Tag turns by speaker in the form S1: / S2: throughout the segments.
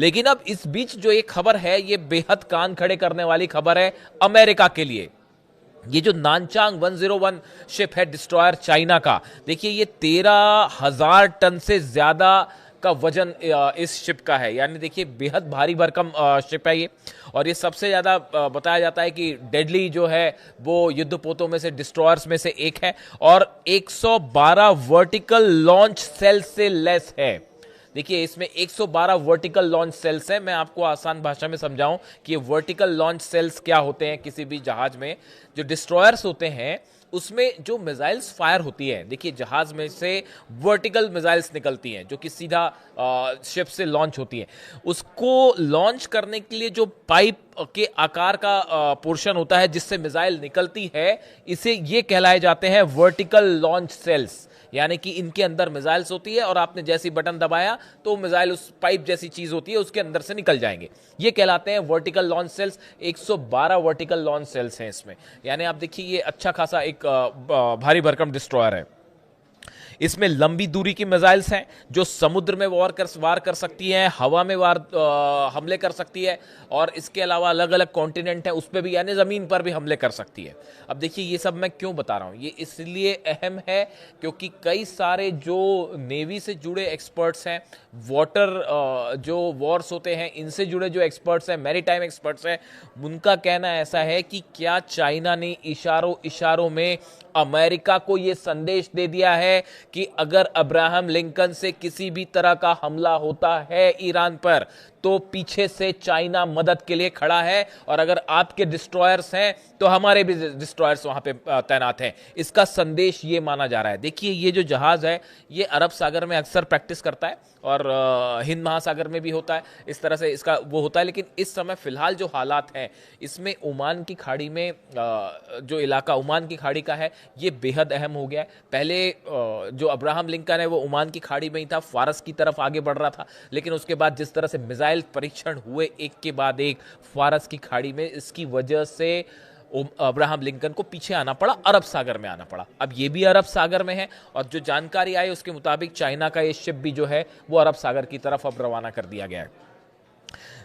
S1: लेकिन अब इस बीच जो एक खबर है, ये बेहद कान खड़े करने वाली खबर है अमेरिका के लिए। ये जो नानचांग 101 शिप है डिस्ट्रॉयर चाइना का, देखिए ये 13,000 टन से ज्यादा का वजन इस शिप का है। यानी देखिए बेहद भारी भरकम शिप है ये। और ये सबसे ज्यादा बताया जाता है कि डेडली जो है वो युद्धपोतों में से, डिस्ट्रॉयर्स में से एक है। और 112 वर्टिकल लॉन्च सेल से लेस है। देखिए इसमें 112 वर्टिकल लॉन्च सेल्स हैं। मैं आपको आसान भाषा में समझाऊं कि ये वर्टिकल लॉन्च सेल्स क्या होते हैं। किसी भी जहाज में जो डिस्ट्रॉयर्स होते हैं उसमें जो मिसाइल्स फायर होती है, देखिए जहाज में से वर्टिकल मिसाइल्स निकलती हैं जो कि सीधा शिप से लॉन्च होती है। उसको लॉन्च करने के लिए जो पाइप के आकार का पोर्शन होता है जिससे मिसाइल निकलती है, इसे ये कहलाए जाते हैं वर्टिकल लॉन्च सेल्स। यानी कि इनके अंदर मिसाइल्स होती है और आपने जैसी बटन दबाया तो मिसाइल उस पाइप जैसी चीज होती है उसके अंदर से निकल जाएंगे। ये कहलाते हैं vertical launch cells. 112 vertical launch cells हैं इसमें। यानी आप देखिए ये अच्छा खासा एक भारी भरकम डिस्ट्रॉयर है। इसमें लंबी दूरी की मिसाइल्स हैं जो समुद्र में वार कर सकती हैं, हवा में हमले कर सकती है, और इसके अलावा अलग अलग कॉन्टिनेंट है उस पर भी, यानी जमीन पर भी हमले कर सकती है। अब देखिए ये सब मैं क्यों बता रहा हूं, ये इसलिए अहम है क्योंकि कई सारे जो नेवी से जुड़े एक्सपर्ट्स हैं, वाटर जो वॉर्स होते हैं इनसे जुड़े जो एक्सपर्ट्स हैं, मैरीटाइम एक्सपर्ट्स हैं, उनका कहना ऐसा है कि क्या चाइना ने इशारों इशारों में अमेरिका को यह संदेश दे दिया है कि अगर अब्राहम लिंकन से किसी भी तरह का हमला होता है ईरान पर तो पीछे से चाइना मदद के लिए खड़ा है, और अगर आपके डिस्ट्रॉयर्स हैं तो हमारे भी डिस्ट्रॉयर्स वहां पे तैनात हैं। इसका संदेश ये माना जा रहा है। देखिए ये जो जहाज है ये अरब सागर में अक्सर प्रैक्टिस करता है और हिंद महासागर में भी होता है, इस तरह से इसका वो होता है। लेकिन इस समय फिलहाल जो हालात हैं इसमें ओमान की खाड़ी में जो इलाका ओमान की खाड़ी का है ये बेहद अहम हो गया है। पहले जो अब्राहम लिंकन है वो ओमान की खाड़ी में ही था, फारस की तरफ आगे बढ़ रहा था, लेकिन उसके बाद जिस तरह से मिसाइल परीक्षण हुए एक के बाद एक फारस की खाड़ी में, इसकी वजह से अब्राहम लिंकन को पीछे आना पड़ा, अरब सागर में आना पड़ा। अब ये भी अरब सागर में है और जो जानकारी आई उसके मुताबिक चाइना का ये शिप भी जो है वो अरब सागर की तरफ अब रवाना कर दिया गया है।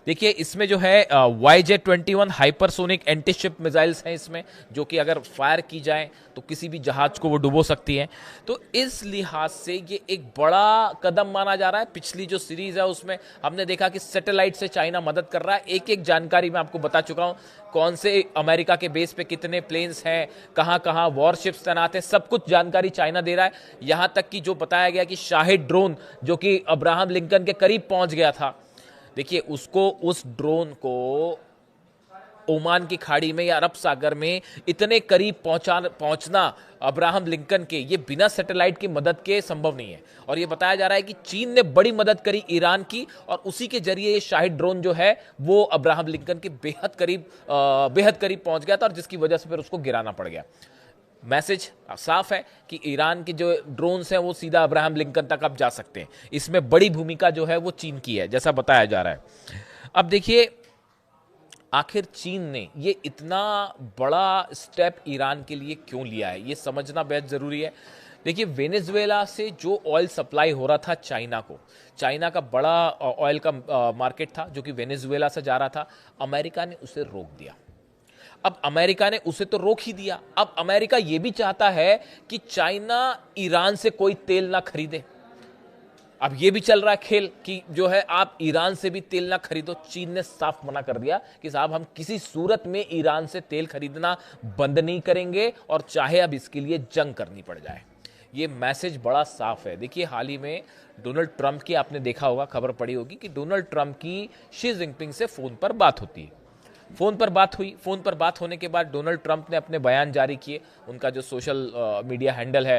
S1: देखिए इसमें जो है YJ-21 हाइपरसोनिक एंटीशिप मिसाइल्स हैं इसमें, जो कि अगर फायर की जाए तो किसी भी जहाज को वो डुबो सकती हैं। तो इस लिहाज से ये एक बड़ा कदम माना जा रहा है। पिछली जो सीरीज है उसमें हमने देखा कि सैटेलाइट से चाइना मदद कर रहा है। एक एक जानकारी मैं आपको बता चुका हूं, कौन से अमेरिका के बेस पे कितने प्लेन्स हैं, कहां कहां वॉरशिप्स तैनात हैं, सब कुछ जानकारी चाइना दे रहा है। यहां तक कि जो बताया गया कि शाहिद ड्रोन जो कि अब्राहम लिंकन के करीब पहुंच गया था, देखिए उसको, उस ड्रोन को ओमान की खाड़ी में या अरब सागर में इतने करीब पहुंचना अब्राहम लिंकन के, ये बिना सैटेलाइट की मदद के संभव नहीं है। और ये बताया जा रहा है कि चीन ने बड़ी मदद करी ईरान की, और उसी के जरिए ये शाहिद ड्रोन जो है वो अब्राहम लिंकन के बेहद करीब पहुंच गया था, और जिसकी वजह से फिर उसको गिराना पड़ गया। मैसेज साफ है कि ईरान के जो ड्रोन्स हैं वो सीधा अब्राहम लिंकन तक अब जा सकते हैं। इसमें बड़ी भूमिका जो है वो चीन की है, जैसा बताया जा रहा है। अब देखिए आखिर चीन ने ये इतना बड़ा स्टेप ईरान के लिए क्यों लिया है, ये समझना बेहद जरूरी है। देखिए वेनेजुएला से जो ऑयल सप्लाई हो रहा था चाइना को, चाइना का बड़ा ऑयल का मार्केट था जो कि वेनेजुएला से जा रहा था, अमेरिका ने उसे रोक दिया। अब अमेरिका ने उसे तो रोक ही दिया, अब अमेरिका यह भी चाहता है कि चाइना ईरान से कोई तेल ना खरीदे। अब यह भी चल रहा है खेल कि जो है आप ईरान से भी तेल ना खरीदो। चीन ने साफ मना कर दिया कि साहब हम किसी सूरत में ईरान से तेल खरीदना बंद नहीं करेंगे, और चाहे अब इसके लिए जंग करनी पड़ जाए। ये मैसेज बड़ा साफ है। देखिए हाल ही में डोनाल्ड ट्रंप की आपने देखा होगा, खबर पड़ी होगी कि डोनाल्ड ट्रंप की शी जिनपिंग से फोन पर बात होती है। फोन पर बात हुई, फोन पर बात होने के बाद डोनाल्ड ट्रंप ने अपने बयान जारी किए। उनका जो सोशल मीडिया हैंडल है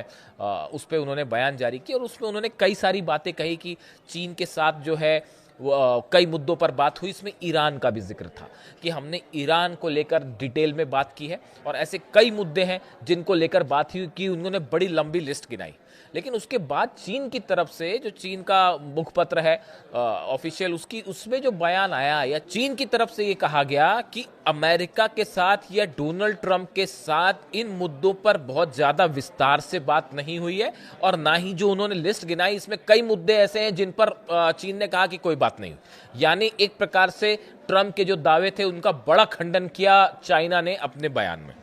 S1: उस पर उन्होंने बयान जारी किया, और उसमें उन्होंने कई सारी बातें कही कि चीन के साथ जो है कई मुद्दों पर बात हुई। इसमें ईरान का भी जिक्र था कि हमने ईरान को लेकर डिटेल में बात की है, और ऐसे कई मुद्दे हैं जिनको लेकर बात हुई कि उन्होंने बड़ी लंबी लिस्ट गिनाई। लेकिन उसके बाद चीन की तरफ से, जो चीन का मुखपत्र है ऑफिशियल, उसमें जो बयान आया या चीन की तरफ से ये कहा गया कि अमेरिका के साथ या डोनाल्ड ट्रंप के साथ इन मुद्दों पर बहुत ज्यादा विस्तार से बात नहीं हुई है, और ना ही जो उन्होंने लिस्ट गिनाई इसमें कई मुद्दे ऐसे हैं जिन पर चीन ने कहा कि कोई बात नहीं। यानी एक प्रकार से ट्रंप के जो दावे थे उनका बड़ा खंडन किया चाइना ने अपने बयान में।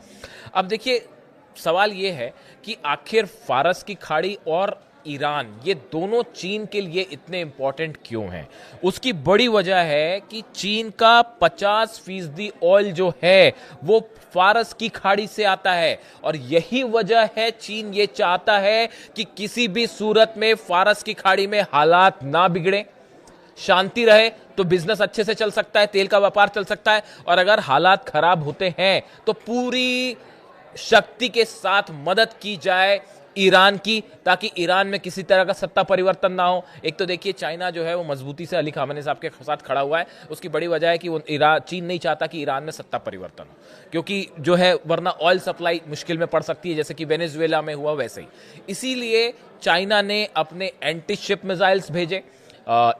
S1: अब देखिए, सवाल यह है कि आखिर फारस की खाड़ी और ईरान, ये दोनों चीन के लिए इतने इंपॉर्टेंट क्यों हैं? उसकी बड़ी वजह है कि चीन का 50% ऑयल जो है वो फारस की खाड़ी से आता है, और यही वजह है चीन ये चाहता है कि किसी भी सूरत में फारस की खाड़ी में हालात ना बिगड़े, शांति रहे, तो बिजनेस अच्छे से चल सकता है, तेल का व्यापार चल सकता है। और अगर हालात खराब होते हैं तो पूरी शक्ति के साथ मदद की जाए ईरान की, ताकि ईरान में किसी तरह का सत्ता परिवर्तन ना हो। एक तो देखिए, चाइना जो है वो मजबूती से अली खामेनी साहब के साथ खड़ा हुआ है। उसकी बड़ी वजह है कि वो चीन नहीं चाहता कि ईरान में सत्ता परिवर्तन हो, क्योंकि जो है वरना ऑयल सप्लाई मुश्किल में पड़ सकती है, जैसे कि वेनेजुएला में हुआ वैसे ही। इसीलिए चाइना ने अपने एंटी शिप मिसाइल्स भेजे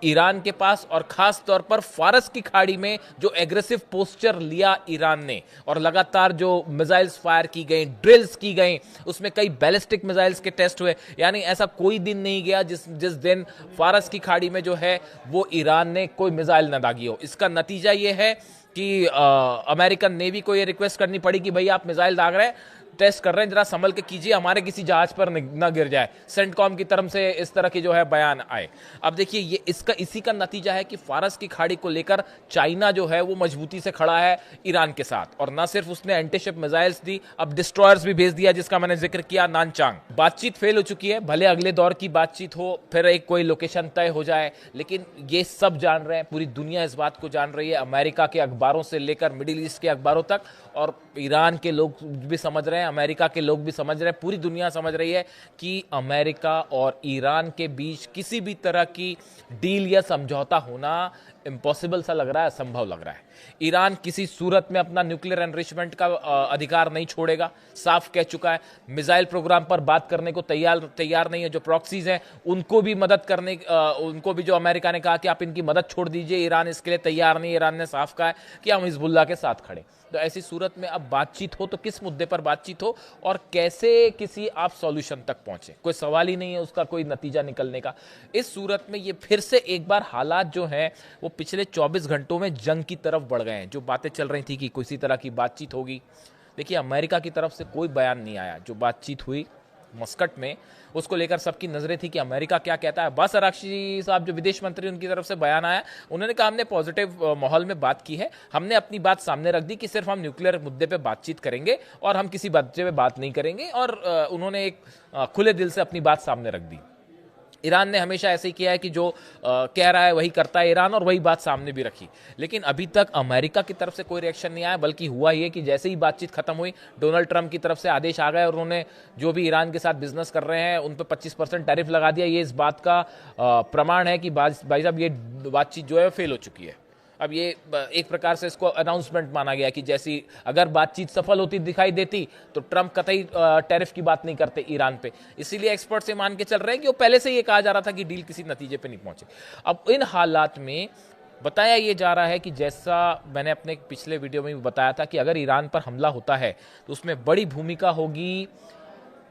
S1: ईरान के पास, और खास तौर पर फारस की खाड़ी में जो एग्रेसिव पोस्चर लिया ईरान ने, और लगातार जो मिसाइल्स फायर की गई, ड्रिल्स की गई, उसमें कई बैलिस्टिक मिसाइल्स के टेस्ट हुए। यानी ऐसा कोई दिन नहीं गया जिस दिन फारस की खाड़ी में जो है वो ईरान ने कोई मिसाइल न दागी हो। इसका नतीजा ये है कि अमेरिकन नेवी को ये रिक्वेस्ट करनी पड़ी कि भाई आप मिसाइल दाग रहे हैं, टेस्ट कर रहे हैं, जरा संभल के कीजिए, हमारे किसी जहाज पर न गिर जाए। सेंटकॉम की तरफ से इस तरह की जो है बयान आए। अब देखिए, ये इसी का नतीजा है कि फारस की खाड़ी को लेकर चाइना जो है वो मजबूती से खड़ा है ईरान के साथ, और न सिर्फ उसने एंटीशिप मिसाइल्स दी, अब डिस्ट्रॉयर्स भी भेज दिया, जिसका मैंने जिक्र किया, नानचांग। बातचीत फेल हो चुकी है, भले अगले दौर की बातचीत हो, फिर एक कोई लोकेशन तय हो जाए, लेकिन ये सब जान रहे हैं, पूरी दुनिया इस बात को जान रही है, अमेरिका के अखबारों से लेकर मिडिल ईस्ट के अखबारों तक, और ईरान के लोग भी समझ रहे हैं, अमेरिका के लोग भी समझ रहे हैं, पूरी दुनिया समझ रही है कि अमेरिका और ईरान के बीच किसी भी तरह की डील या समझौता होना इम्पॉसिबल सा लग रहा है, असंभव लग रहा है। ईरान किसी सूरत में अपना न्यूक्लियर एनरिचमेंट का अधिकार नहीं छोड़ेगा, साफ कह चुका है। मिसाइल प्रोग्राम पर बात करने को तैयार नहीं है। जो प्रॉक्सीज हैं उनको भी मदद करने, उनको भी जो अमेरिका ने कहा कि आप इनकी मदद छोड़ दीजिए, ईरान इसके लिए तैयार नहीं। ईरान ने साफ कहा है कि हम हिजबुल्लाह के साथ खड़े। तो ऐसी सूरत में अब बातचीत हो तो किस मुद्दे पर बातचीत हो और कैसे किसी आप सॉल्यूशन तक पहुंचे, कोई सवाल ही नहीं है उसका कोई नतीजा निकलने का। इस सूरत में ये फिर से एक बार हालात जो हैं वो पिछले 24 घंटों में जंग की तरफ बढ़ गए हैं। जो बातें चल रही थी कि किसी तरह की बातचीत होगी, देखिए अमेरिका की तरफ से कोई बयान नहीं आया। जो बातचीत हुई मस्कट में, उसको लेकर सबकी नजरें थी कि अमेरिका क्या कहता है। अब्बास अराक्ची साहब जो विदेश मंत्री, उनकी तरफ से बयान आया, उन्होंने कहा हमने पॉजिटिव माहौल में बात की है, हमने अपनी बात सामने रख दी कि सिर्फ हम न्यूक्लियर मुद्दे पे बातचीत करेंगे और हम किसी मुद्दे पे बात नहीं करेंगे, और उन्होंने एक खुले दिल से अपनी बात सामने रख दी। ईरान ने हमेशा ऐसे ही किया है कि जो कह रहा है वही करता है ईरान, और वही बात सामने भी रखी। लेकिन अभी तक अमेरिका की तरफ से कोई रिएक्शन नहीं आया, बल्कि हुआ ये कि जैसे ही बातचीत खत्म हुई, डोनाल्ड ट्रंप की तरफ से आदेश आ गए और उन्होंने जो भी ईरान के साथ बिजनेस कर रहे हैं उन पर 25% टैरिफ लगा दिया। ये इस बात का प्रमाण है कि भाई साहब ये बातचीत जो है फेल हो चुकी है। अब ये एक प्रकार से इसको अनाउंसमेंट माना गया कि जैसी अगर बातचीत सफल होती दिखाई देती तो ट्रंप कतई टैरिफ की बात नहीं करते ईरान पे। इसीलिए एक्सपर्ट से मान के चल रहे हैं कि वो पहले से ये कहा जा रहा था कि डील किसी नतीजे पे नहीं पहुंचे। अब इन हालात में बताया ये जा रहा है कि जैसा मैंने अपने पिछले वीडियो में भी बताया था कि अगर ईरान पर हमला होता है तो उसमें बड़ी भूमिका होगी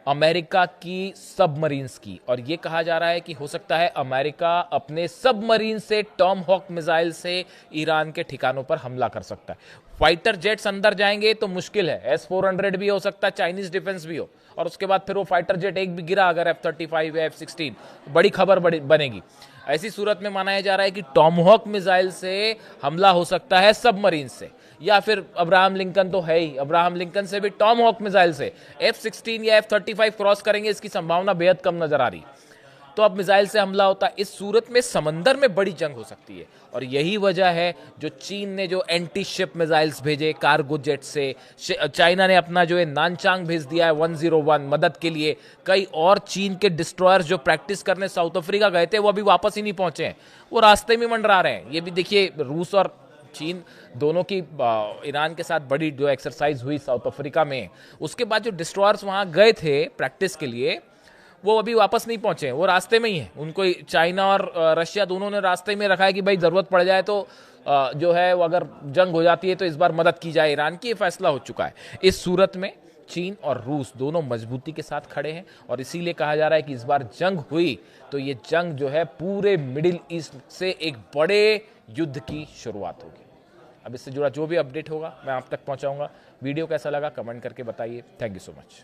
S1: अमेरिका की सबमरीन्स की। और यह कहा जा रहा है कि हो सकता है अमेरिका अपने सबमरीन से, टॉम हॉक मिसाइल से ईरान के ठिकानों पर हमला कर सकता है। फाइटर जेट्स अंदर जाएंगे तो मुश्किल है, S-400 भी हो सकता है, चाइनीज डिफेंस भी हो, और उसके बाद फिर वो फाइटर जेट एक भी गिरा अगर F-35 या F-16, बड़ी खबर बनेगी। ऐसी सूरत में माना जा रहा है कि टॉमहॉक मिसाइल से हमला हो सकता है सबमरीन से, या फिर अब्राहम लिंकन तो है ही, अब्राहम लिंकन से भी टॉमहॉक मिसाइल से F-16 या F-35 क्रॉस करेंगे, इसकी संभावना बेहद कम नजर आ रही। तो अब मिसाइल से हमला होता है, इस सूरत में समंदर में बड़ी जंग हो सकती है। और यही वजह है जो चीन ने जो एंटी शिप मिसाइल्स भेजे कार्गो जेट से, चाइना ने अपना जो है नानचांग भेज दिया है 101 मदद के लिए। कई और चीन के डिस्ट्रॉयर्स जो प्रैक्टिस करने साउथ अफ्रीका गए थे वो अभी वापस ही नहीं पहुंचे हैं, वो रास्ते में मंडरा रहे हैं। ये भी देखिए, रूस और चीन दोनों की ईरान के साथ बड़ी जो एक्सरसाइज हुई साउथ अफ्रीका में, उसके बाद जो डिस्ट्रॉयर्स वहां गए थे प्रैक्टिस के लिए, वो अभी वापस नहीं पहुंचे हैं, वो रास्ते में ही हैं। उनको चाइना और रशिया दोनों ने रास्ते में रखा है कि भाई ज़रूरत पड़ जाए तो जो है वो अगर जंग हो जाती है तो इस बार मदद की जाए ईरान की, ये फैसला हो चुका है। इस सूरत में चीन और रूस दोनों मजबूती के साथ खड़े हैं और इसीलिए कहा जा रहा है कि इस बार जंग हुई तो ये जंग जो है पूरे मिडिल ईस्ट से एक बड़े युद्ध की शुरुआत होगी। अब इससे जुड़ा जो भी अपडेट होगा मैं आप तक पहुंचाऊंगा। वीडियो कैसा लगा कमेंट करके बताइए। Thank you so much.